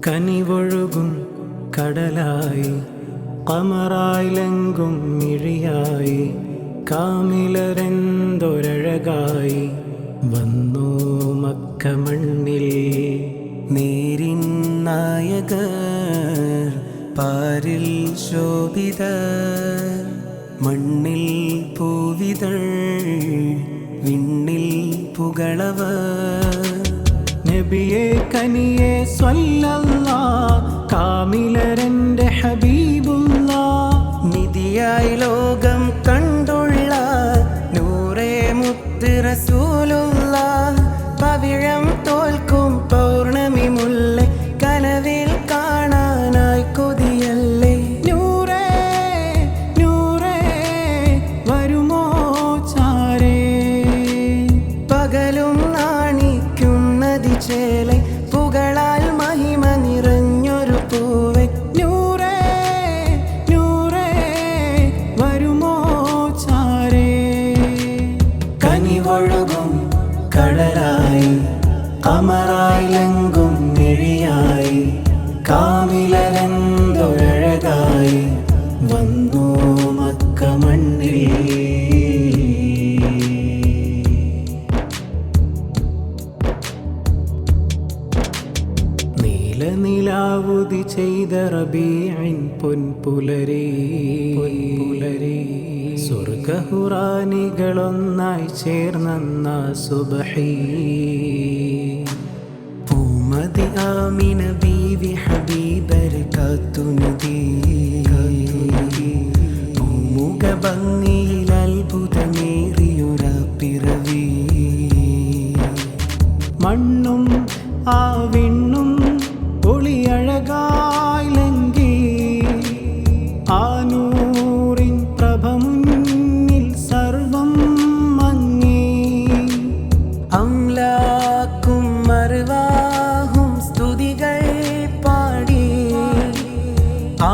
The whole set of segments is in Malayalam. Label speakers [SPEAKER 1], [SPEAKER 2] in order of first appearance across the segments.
[SPEAKER 1] കനിവൊഴുകും കടലായി കമറായിലെങ്കും മിഴിയായി കാമിലരെന്തൊരഴകായി വന്നു മക്ക മണ്ണിൽ.
[SPEAKER 2] നേരിൻ നായകർ പാരിൽ ശോഭിതർ മണ്ണിൽ പൂവിതൾ വിണ്ണിൽ പുകളവർ.
[SPEAKER 1] നബിയെ കനിയെ സ്വല്ലല്ലാഹ് കാമിലരൻ്റെ ഹബീബുല്ലാഹ്.
[SPEAKER 2] നിധിയായി ലോകം കണ്ടുള്ള നൂറേ മുത്ത് റസൂലുള്ളാഹ്. പവിഴം തോൽക്കും പൗർണമി മുല്ല കനവിൽ കാണാനായി കൊതിയല്ലേ.
[SPEAKER 1] നൂറേ നൂറേ വരുമോ ചാരേ.
[SPEAKER 2] പകലും നാണിക്കുന്നതി ചേലെ പുകളാൽ മഹിമ നിറഞ്ഞൊരു പൂവെ.
[SPEAKER 1] നൂറേ നൂറേ വരുമോ ചാരേ.
[SPEAKER 2] കനിവൊഴുകും കടലായി കമറായിലെങ്കും മിഴിയായി കാമിലരെന്തൊരഴകായി വന്നു മക്ക മണ്ണിൽ.
[SPEAKER 1] നീലനിലാവുതി ചെയ്ത റബീഇൻ പൊൻപുലരി സ്വർഗഹുറാനികളൊന്നായി ചേർന്ന സുബ്ഹി.
[SPEAKER 2] പൂമതി ആമിന ബീവി ഹബീബരെ കാത്തുനിധി. പൂമുഖ ഭംഗിയിൽ അത്ഭുതമേറിയൊര പിറവി.
[SPEAKER 1] മണ്ണും ആ വിണ്ണും ഒളിയഴകായി ലങ്കി ആ നൂറിൻ പ്രഭ മുന്നിൽ സർവം മങ്ങി.
[SPEAKER 2] അംലാക്കും മർവാഹും സ്തുതികൾ പാടി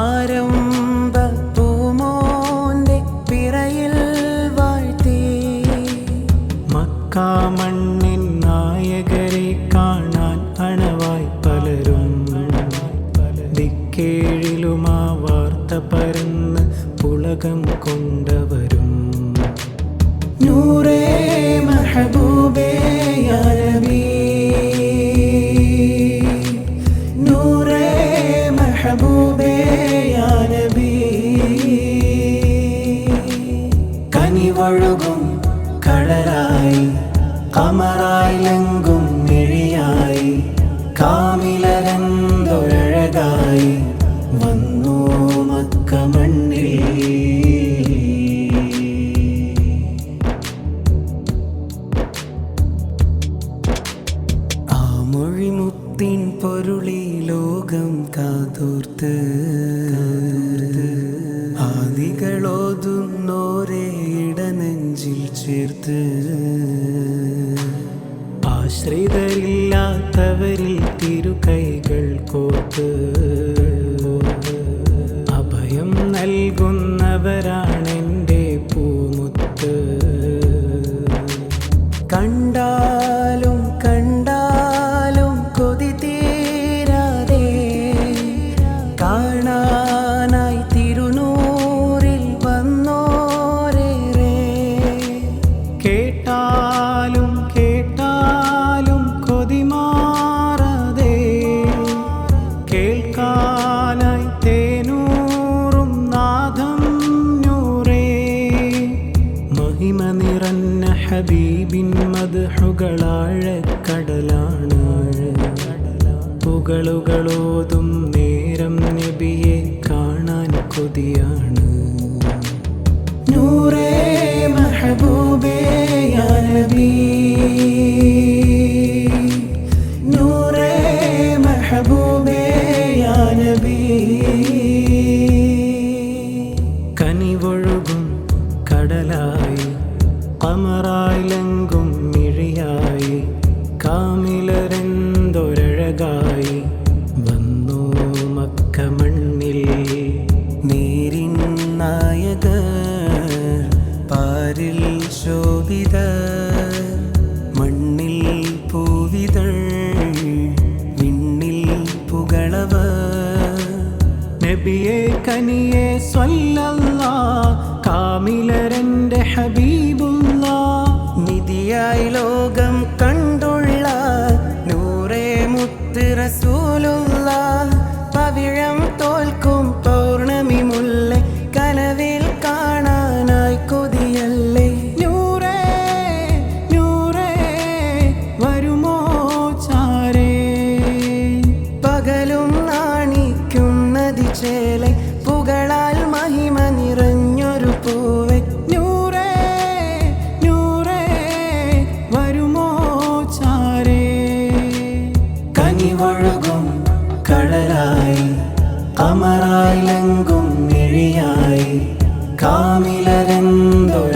[SPEAKER 2] ആരംഭ പൂമോന്റെ പിറയിൽ വാഴ്ത്തി.
[SPEAKER 1] മക്ക മണ്ണിൻ നായകരെ കാണാൻ അണവായി പലരും ദിക്കേഴിലുമാ വാർത്ത പരന്ന് പുളകം കൊണ്ടവരും.
[SPEAKER 2] നൂറേ മെഹബൂബേ യാ നബി. നൂറേ മെഹബൂബേ യാ നബി. കനിവൊഴുകും കടലായി കമറായിലെങ്കും മിഴിയായി കാമിലരെന്തൊരഴകായി വന്നു മക്ക മണ്ണിൽ. ആ മൊഴിമുത്തിൻ പൊരുളി ലോകം കാതോർത്ത് ആദികളോതുന്നോരേ ഇടനെഞ്ചിൽ ചേർത്ത്.
[SPEAKER 1] ആശ്രിതരില്ലാത്തവരിൽ തിരുകൈകൾ കോർത്ത് അഭയം നൽകുന്നവരാണെൻ്റെ പൂമുത്ത്.
[SPEAKER 2] കണ്ടാലും കണ്ടാലും കൊതി തീരാതെ കാണാനായി തിരുനൂറിൽ വന്നോരേറെ.
[SPEAKER 1] കേട്ടാലും കേട്ടാലും കൊതിമാറാതെ കേൾക്കാനായി തേനൂറും നാദം നൂറേ. മഹിമ നിറഞ്ഞ ഹബീബിൻ മദ്ഹുകളാഴക്കടലാണ്. പുകളുകളോതും നേരം നബിയെ കാണാൻ കൊതിയാണ്.
[SPEAKER 2] നൂറേ മെഹബൂബേ യാ നബി. നൂറേ മെഹബൂബേ യാ നബി.
[SPEAKER 1] കനിവൊഴുകും കടലായി കമറായിലെങ്കും മിഴിയായി കാമിലരെന്തൊരഴകായി വന്നു മക്ക മണ്ണിൽ.
[SPEAKER 2] നേരിൻ നായകർ പാരിൽ ശോഭിതർ മണ്ണിൽ പൂവിതൾ വിണ്ണിൽ പുകളവർ.
[SPEAKER 1] നബിയെ കനിയെ സ്വല്ലല്ലാഹ് കാമിലരൻ്റെ ഹബീബുല്ലാഹ്
[SPEAKER 2] നിധിയായി ലോകം കണ്ടുള്ള നൂറേ മുത്ത് റസൂലുള്ളാഹ് പവിഴം തോൽക്കും പൗർണമി മുല്ലേ കനവിൽ കാണാനായി കൊതിയല്ലേ
[SPEAKER 1] നൂറേ നൂറേ വരുമോ ചാരേ
[SPEAKER 2] പകലും നാണിക്കുന്നതി ചേലെ പുകളാൽ മഹിമ നിറഞ്ഞൊരു പൂവെ
[SPEAKER 1] നൂറേ നൂറേ വരുമോ ചാരേ
[SPEAKER 2] കനിവൊഴുകും കടലായി കമറായി ലങ്കും മിഴിയായി കാമിലരെന്തൊരു